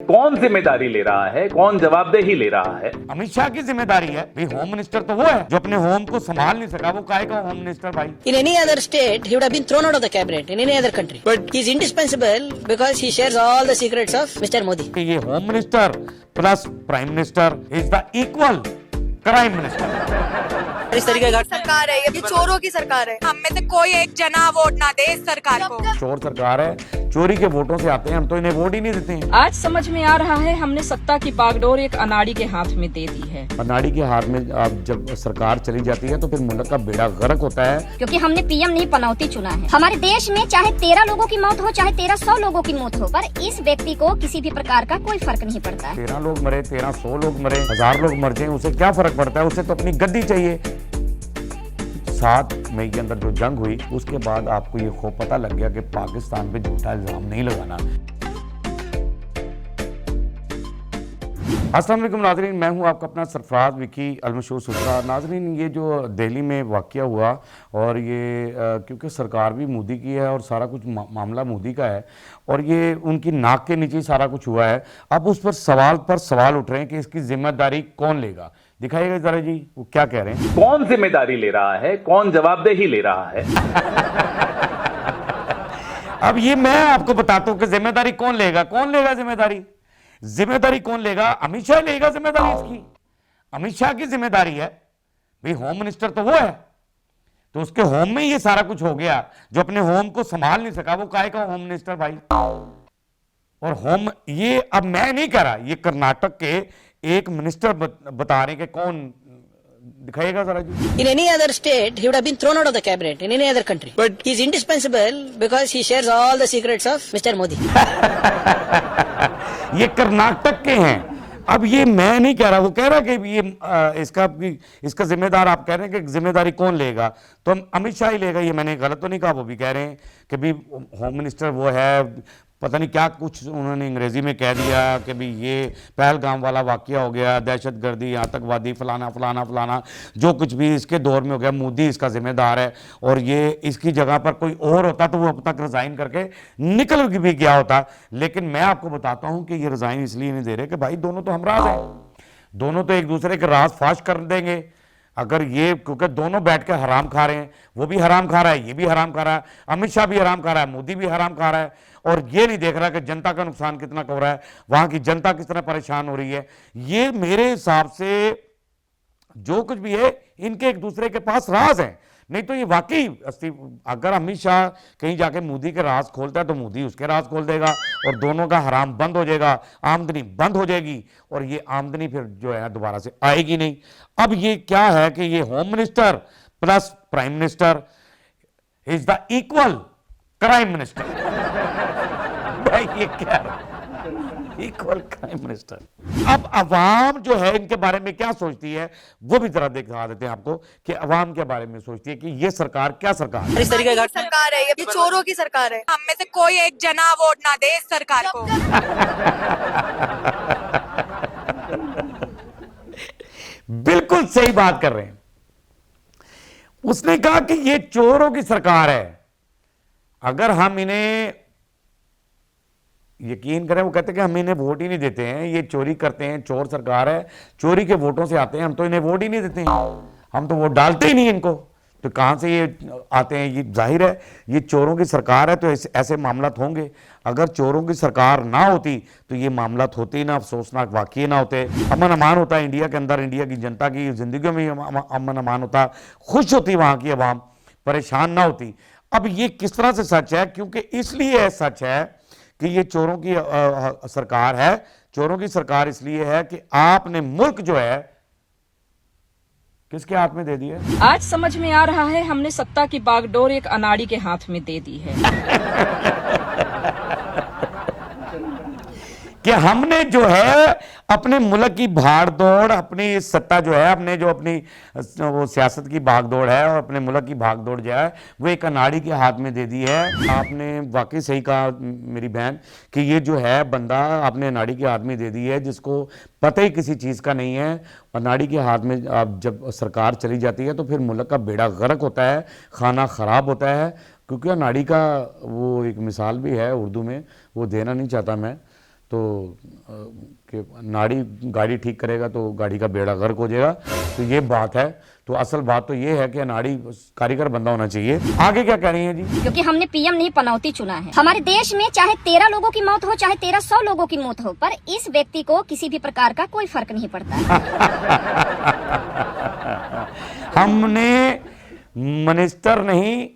कौन जिम्मेदारी ले रहा है, कौन जवाबदेही ले रहा है? अमित शाह की जिम्मेदारी है भाई। होम मिनिस्टर तो वो है जो अपने होम को संभाल नहीं सका, वो काहे का होम मिनिस्टर भाई। In any other state, he would have been thrown out of the cabinet in any other country. But he's indispensable because he shares all the secrets of Mr. Modi. ये home minister plus prime minister is the equal crime minister. इस तरीके का सरकार है ये चोरों की सरकार है। हम में से कोई एक जना वोट ना दे इस सरकार को। चोर सरकार है, चोरी के वोटों से आते हैं, हम तो इन्हें वोट ही नहीं देते हैं। आज समझ में आ रहा है हमने सत्ता की बागडोर एक अनाड़ी के हाथ में दे दी है। अनाड़ी के हाथ में अब जब सरकार चली जाती है तो फिर मुल्क का बेड़ा गर्क होता है। क्योंकि हमने पीएम नहीं पनौती चुना है। हमारे देश में चाहे 13 लोगों की मौत हो, चाहे 1300 लोगों की मौत हो, पर इस व्यक्ति को किसी भी प्रकार का कोई फर्क नहीं पड़ता है। 13 लोग मरे, 1300 लोग मरे, 1000 लोग मर जाए, उसे क्या फर्क पड़ता है? उसे तो अपनी गद्दी चाहिए। 7 मई के अंदर जो जंग हुई उसके बाद आपको ये खूब पता लग गया कि पाकिस्तान पे झूठा इल्जाम नहीं लगाना। अस्सलाम वालेकुम नाज़रीन, मैं हूं आपका अपना सरफराज विकी अलमशहूर सुल्तान। नाज़रीन, ये जो दिल्ली में वाक़या हुआ और ये क्योंकि सरकार भी मोदी की है और सारा कुछ मामला मोदी का है और ये उनकी नाक के नीचे सारा कुछ हुआ है। अब उस पर सवाल उठ रहे हैं कि इसकी जिम्मेदारी कौन लेगा। दिखाइएगा जरा जी, वो क्या कह रहे हैं। कौन जिम्मेदारी ले रहा है, कौन जवाबदेही ले रहा है? अब ये मैं आपको बताता हूं कि जिम्मेदारी कौन लेगा जिम्मेदारी। जिम्मेदारी कौन लेगा? अमित शाह लेगा जिम्मेदारी इसकी। अमित शाह की जिम्मेदारी है भाई। होम मिनिस्टर तो वो है, तो उसके होम में ये सारा कुछ हो गया। जो अपने होम को संभाल नहीं सका वो काहे का होम मिनिस्टर भाई। और होम ये अब मैं नहीं कह रहा, ये कर्नाटक के एक मिनिस्टर बता रहे कि कौन। दिखाइएगा जरा जी। In any other state, he would have been thrown out of the cabinet in any other country. But he's indispensable because he shares all the secrets of Mr. Modi. ये कर्नाटक के हैं। अब ये मैं नहीं कह रहा, वो कह रहा कि ये इसका जिम्मेदार आप कह रहे हैं कि जिम्मेदारी कौन लेगा, तो हम अमित शाह ही लेगा। ये मैंने गलत तो नहीं कहा। वो भी कह रहे हैं कि भी होम मिनिस्टर वो है, पता नहीं क्या कुछ उन्होंने अंग्रेजी में कह दिया कि भी ये पहलगाम वाला वाकया हो गया, दहशतगर्दी, आतंकवादी, फलाना फलाना फलाना, जो कुछ भी इसके दौर में हो गया, मोदी इसका जिम्मेदार है। और ये इसकी जगह पर कोई और होता तो वो अब तक रिजाइन करके निकल भी गया होता। लेकिन मैं आपको बताता हूं कि ये रिजाइन इसलिए नहीं दे रहे कि भाई दोनों तो हमराज हैं, दोनों तो एक दूसरे के राज फाश कर देंगे अगर ये, क्योंकि दोनों बैठ के हराम खा रहे हैं। वो भी हराम खा रहा है, ये भी हराम खा रहा है, अमित शाह भी हराम खा रहा है, मोदी भी हराम खा रहा है। और ये नहीं देख रहा कि जनता का नुकसान कितना हो रहा है, वहां की जनता किस तरह परेशान हो रही है। ये मेरे हिसाब से जो कुछ भी है इनके एक दूसरे के पास राज है। नहीं तो ये वाकई अगर अमित शाह कहीं जाके मोदी के राज खोलता है तो मोदी उसके राज खोल देगा और दोनों का हराम बंद हो जाएगा, आमदनी बंद हो जाएगी और ये आमदनी फिर जो है दोबारा से आएगी नहीं। अब ये क्या है कि ये home minister plus prime minister is the equal crime minister. भाई ये क्या है? Equal crime minister. अब अवाम जो है इनके बारे में क्या सोचती है वो भी जरा दिखा देते हैं आपको कि अवाम के बारे में सोचती है कि ये सरकार क्या सरकार है। इस तरीके का सरकार है ये चोरों की सरकार है। हम में से कोई एक जना वोट ना दे इस सरकार को। बिल्कुल सही बात कर रहे हैं। उसने कहा कि ये चोरों की सरकार है। अगर हम इन्हें यकीन करें, वो कहते हैं कि हम इन्हें वोट ही नहीं देते हैं, ये चोरी करते हैं, चोर सरकार है, चोरी के वोटों से आते हैं, हम तो इन्हें वोट ही नहीं देते हैं, हम तो वोट डालते ही नहीं इनको। तो कहां से ये आते हैं? ये जाहिर है ये चोरों की सरकार है तो ऐसे मामला होंगे। अगर चोरों की सरकार ना होती तो ये मामला होते ही ना, अफसोसनाक वाकये ना होते, अमन अमान होता इंडिया के अंदर, इंडिया की जनता की जिंदगियों में अमन अमान होता, खुश होती वहां की आवाम, परेशान ना होती। अब ये किस तरह से सच है? क्योंकि इसलिए सच है कि ये चोरों की सरकार है। चोरों की सरकार इसलिए है कि आपने मुल्क जो है किसके हाथ में दे दिया? आज समझ में आ रहा है हमने सत्ता की बागडोर एक अनाड़ी के हाथ में दे दी है। कि हमने जो है अपने मुल्क की भाड़ दौड़, अपनी सत्ता जो है, अपने जो अपनी वो सियासत की भागदौड़ है और अपने मुल्क की भागदौड़ जो है वो एक अनाड़ी के हाथ में दे दी है। आपने वाकई सही कहा मेरी बहन कि ये जो है बंदा आपने अनाड़ी के हाथ में दे दी है जिसको पता ही किसी चीज़ का नहीं है। अनाड़ी के हाथ में आप जब सरकार चली जाती है तो फिर मुल्क का बेड़ा गर्क होता है, खाना ख़राब होता है। क्योंकि अनाड़ी का वो एक मिसाल भी है उर्दू में, वो देना नहीं चाहता मैं, तो कि नाड़ी गाड़ी ठीक करेगा तो गाड़ी का बेड़ा गर्क हो जाएगा। तो ये बात है। तो असल बात तो ये है कि नाड़ी कारीगर बंदा होना चाहिए। आगे क्या कह रही हैं जी? क्योंकि हमने पीएम नहीं पनौती चुना है। हमारे देश में चाहे 13 लोगों की मौत हो चाहे 1300 लोगों की मौत हो, पर इस व्यक्ति को किसी भी प्रकार का कोई फर्क नहीं पड़ता। हमने मिनिस्टर नहीं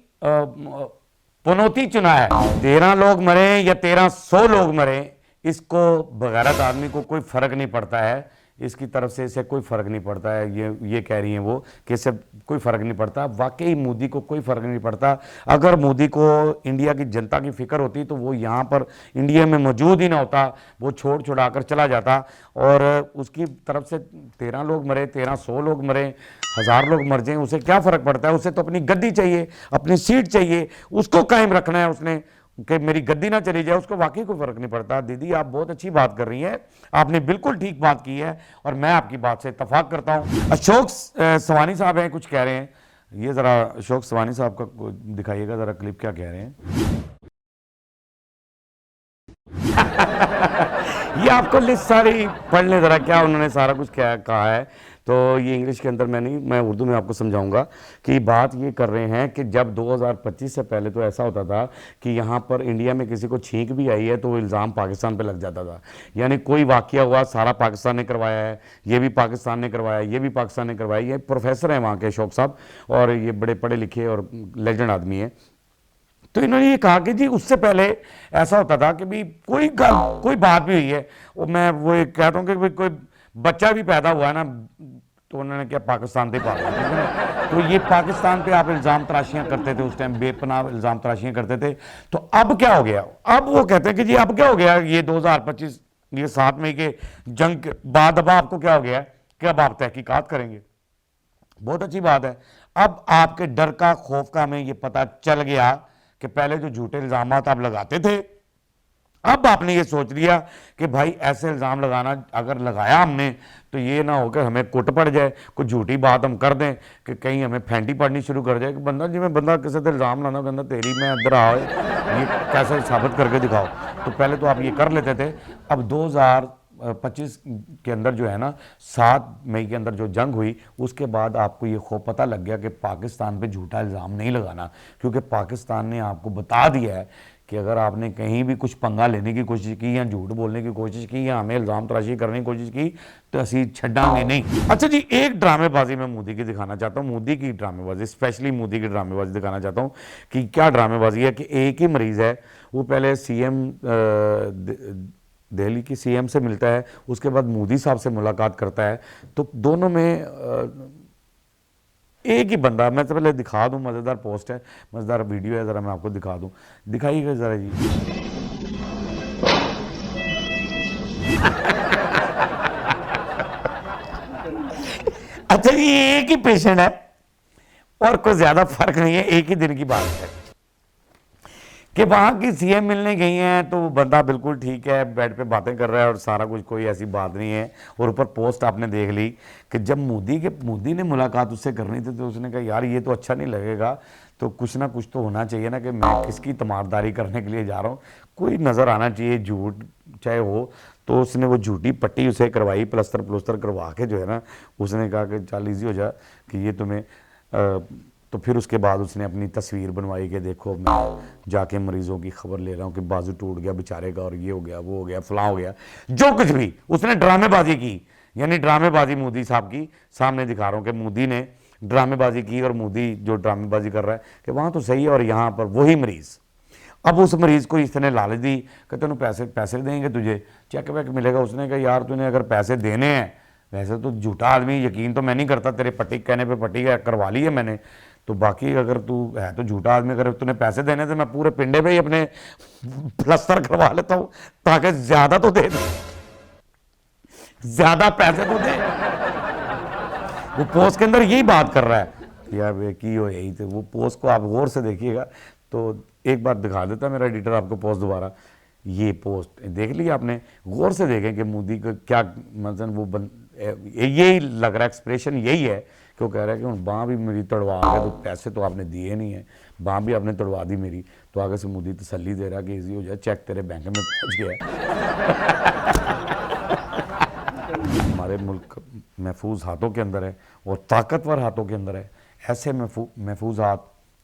पनौती चुना है। 13 लोग मरे या 1300 लोग मरे, इसको बगैरत आदमी को कोई फर्क नहीं पड़ता है। इसकी तरफ से इसे कोई फ़र्क नहीं पड़ता है। ये कह रही हैं वो कि इससे कोई फ़र्क नहीं पड़ता। वाकई मोदी को कोई फ़र्क नहीं पड़ता। अगर मोदी को इंडिया की जनता की फ़िक्र होती तो वो यहाँ पर इंडिया में मौजूद ही ना होता, वो छोड़ छुड़ा कर चला जाता। और उसकी तरफ से 13 लोग मरे, 1300 लोग मरे, 1000 लोग मर जाएं, उसे क्या फ़र्क पड़ता है? उसे तो अपनी गद्दी चाहिए, अपनी सीट चाहिए, उसको कायम रखना है उसने कि मेरी गद्दी ना चली जाए। उसको वाकई कोई फर्क नहीं पड़ता। दीदी आप बहुत अच्छी बात कर रही हैं, आपने बिल्कुल ठीक बात की है और मैं आपकी बात से इत्तेफाक करता हूं। अशोक सवानी साहब हैं, कुछ कह रहे हैं। ये जरा अशोक सवानी साहब का दिखाइएगा जरा क्लिप, क्या कह रहे हैं। ये आपको लिस्ट सारी पढ़ लें जरा, क्या उन्होंने सारा कुछ क्या कहा है। तो ये इंग्लिश के अंदर मैं उर्दू में आपको समझाऊंगा कि बात ये कर रहे हैं कि जब 2025 से पहले तो ऐसा होता था कि यहाँ पर इंडिया में किसी को छींक भी आई है तो वो इल्ज़ाम पाकिस्तान पे लग जाता था। यानी कोई वाकया हुआ सारा पाकिस्तान ने करवाया है, ये भी पाकिस्तान ने करवाया, ये भी पाकिस्तान ने करवाया। ये प्रोफेसर हैं वहाँ के अशोक साहब और ये बड़े पढ़े लिखे और लेजेंड आदमी है। तो इन्होंने ये कहा कि जी उससे पहले ऐसा होता था कि भाई कोई बात भी हुई है, और मैं वो कहता हूँ कि भाई कोई बच्चा भी पैदा हुआ है ना, तो उन्होंने क्या पाकिस्तान से पाला, ठीक है ना। तो ये पाकिस्तान पे आप इल्ज़ाम तराशियाँ करते थे उस टाइम, बेपनाह इल्ज़ाम तराशियाँ करते थे। तो अब क्या हो गया? अब वो कहते हैं कि जी अब क्या हो गया, ये 2025 ये 7 मई के जंग के बाद अब आपको क्या हो गया कि अब आप तहकीकात करेंगे। बहुत अच्छी बात है। अब आपके डर का, खौफ का हमें ये पता चल गया कि पहले जो झूठे इल्ज़ाम आप लगाते थे, अब आपने ये सोच लिया कि भाई ऐसे इल्ज़ाम लगाना, अगर लगाया हमने तो ये ना हो कि हमें कुट पड़ जाए, कोई झूठी बात हम कर दें कि कहीं हमें फैंटी पड़नी शुरू कर जाए कि बंदा जिमें बंदा किसी से इल्ज़ाम लाना, कहना तेरी मैं अंदर आओ, ये कैसे साबित करके दिखाओ। तो पहले तो आप ये कर लेते थे। अब 2025 के अंदर जो है ना, 7 मई के अंदर जो जंग हुई, उसके बाद आपको ये खौफ पता लग गया कि पाकिस्तान पे झूठा इल्ज़ाम नहीं लगाना, क्योंकि पाकिस्तान ने आपको बता दिया है कि अगर आपने कहीं भी कुछ पंगा लेने की कोशिश की या झूठ बोलने की कोशिश की या हमें इल्ज़ाम तराशी करने की कोशिश की तो असी छड्डांगे नहीं। अच्छा जी, एक ड्रामेबाजी मैं मोदी की दिखाना चाहता हूँ, मोदी की ड्रामेबाजी, स्पेशली मोदी की ड्रामेबाजी दिखाना चाहता हूँ कि क्या ड्रामेबाजी है। कि एक ही मरीज़ है, वो पहले सीएम दिल्ली की सीएम से मिलता है, उसके बाद मोदी साहब से मुलाकात करता है। तो दोनों में एक ही बंदा, मैं तो पहले दिखा दूं, मज़ेदार पोस्ट है, मज़ेदार वीडियो है, ज़रा मैं आपको दिखा दूं, दिखाइएगा ज़रा जी। अच्छा जी, एक ही पेशेंट है और कोई ज़्यादा फर्क नहीं है, एक ही दिन की बात है कि वहाँ की सीएम मिलने गई हैं तो बंदा बिल्कुल ठीक है, बेड पे बातें कर रहा है और सारा कुछ, कोई ऐसी बात नहीं है। और ऊपर पोस्ट आपने देख ली कि जब मोदी ने मुलाकात उससे करनी थी तो उसने कहा यार ये तो अच्छा नहीं लगेगा, तो कुछ ना कुछ तो होना चाहिए ना कि मैं किसकी तमारदारी करने के लिए जा रहा हूँ, कोई नज़र आना चाहिए, झूठ चाहे हो। तो उसने वो झूठी पट्टी उसे करवाई, प्लस्तर करवा के जो है ना, उसने कहा कि चल ईजी हो जा कि ये तुम्हें तो फिर उसके बाद उसने अपनी तस्वीर बनवाई कि देखो मैं जाके मरीजों की खबर ले रहा हूँ कि बाजू टूट गया बेचारे का और ये हो गया, वो हो गया, फलां हो गया, जो कुछ भी उसने ड्रामेबाजी की। यानी ड्रामेबाजी मोदी साहब की सामने दिखा रहा हूँ कि मोदी ने ड्रामेबाजी की और मोदी जो ड्रामेबाजी कर रहा है कि वहाँ तो सही है और यहाँ पर वही मरीज़। अब उस मरीज़ को इसने लालच दी कि तेन पैसे देंगे, तुझे चेक वेक मिलेगा। उसने कहा यार तूने अगर पैसे देने हैं, वैसे तो झूठा आदमी, यकीन तो मैं नहीं करता, तेरे पट्टी कहने पे पट्टी करवा ली है मैंने, तो बाकी अगर तू है तो झूठा आदमी, अगर तूने पैसे देने तो मैं पूरे पिंडे पे ही अपने प्लस्तर करवा लेता हूँ ताकि ज्यादा तो दे, ज्यादा पैसे तो दे। वो पोस्ट के अंदर यही बात कर रहा है कि यार वे की हो यही थे। वो पोस्ट को आप गौर से देखिएगा। तो एक बार दिखा देता मेरा एडिटर आपको पोस्ट दोबारा, ये पोस्ट देख लिया आपने, गौर से देखें कि मोदी को क्या मतलब वो यही लग रहा है, एक्सप्रेशन यही है कि वो कह रहा है कि हूँ बांह भी मेरी तड़वा गए, तो पैसे तो आपने दिए नहीं है, बांह भी आपने तड़वा दी मेरी, तो आगे से मोदी तसल्ली दे रहा कि इजी हो जाए, चेक तेरे बैंक में पहुँच गया हमारे मुल्क महफूज हाथों के अंदर है और ताकतवर हाथों के अंदर है। ऐसे महफूज हाथ,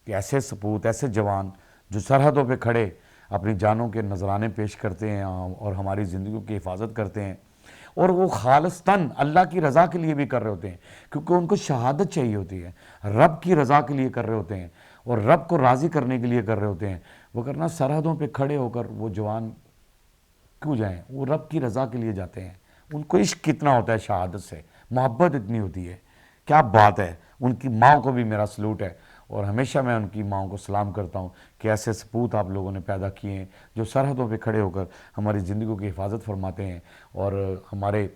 ऐसे सपूत, ऐसे जवान जो सरहदों पे खड़े अपनी जानों के नजराने पेश करते हैं और हमारी ज़िंदगी की हिफाजत करते हैं, और वो खालिस्तन अल्लाह की रज़ा के लिए भी कर रहे होते हैं, क्योंकि उनको शहादत चाहिए होती है, रब की रज़ा के लिए कर रहे होते हैं और रब को राज़ी करने के लिए कर रहे होते हैं। वो करना सरहदों पे खड़े होकर वो जवान क्यों जाएं, वो रब की रज़ा के लिए जाते हैं। उनको इश्क कितना होता है शहादत से, मोहब्बत इतनी होती है, क्या बात है। उनकी माँ को भी मेरा सलूट है और हमेशा मैं उनकी माँ को सलाम करता हूँ कि ऐसे सपूत आप लोगों ने पैदा किए हैं जो सरहदों पे खड़े होकर हमारी ज़िंदगी की हिफाजत फरमाते हैं और हमारे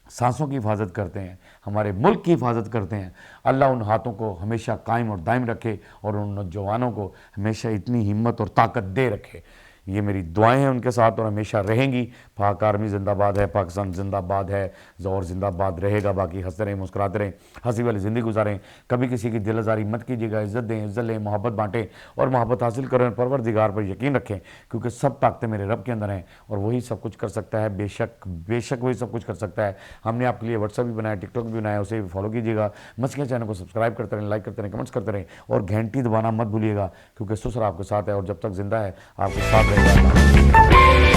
सांसों की हिफाजत करते हैं, हमारे मुल्क की हिफाजत करते हैं। अल्लाह उन हाथों को हमेशा कायम और दायम रखे और उन नौजवानों को हमेशा इतनी हिम्मत और ताकत दे रखे। ये मेरी दुआएं हैं उनके साथ और हमेशा रहेंगी। पाक आर्मी जिंदाबाद है, पाकिस्तान जिंदाबाद है और जिंदाबाद रहेगा। बाकी हंसते रहें, मुस्कुराते रहें, हंसी वाली ज़िंदगी गुजारें, कभी किसी की दिल आज़ारी मत कीजिएगा, इज़्ज़त दें, इज़्ज़त लें, मोहब्बत बांटें और मोहब्बत हासिल करें। परवरदिगार पर यकीन रखें क्योंकि सब ताकतें मेरे रब के अंदर हैं और वही सब कुछ कर सकता है। बेशक वही सब कुछ कर सकता है। हमने आपके लिए व्हाट्सएप भी बनाया, टिकटॉक भी बनाया, उसे भी फॉलो कीजिएगा। मस्किया चैनल को सब्सक्राइब करते रहें, लाइक करते रहें, कमेंट्स करते रहें और घंटी दबाना मत भूलिएगा क्योंकि सुसर आपके साथ है और जब तक जिंदा है आपके साथ रहेगा।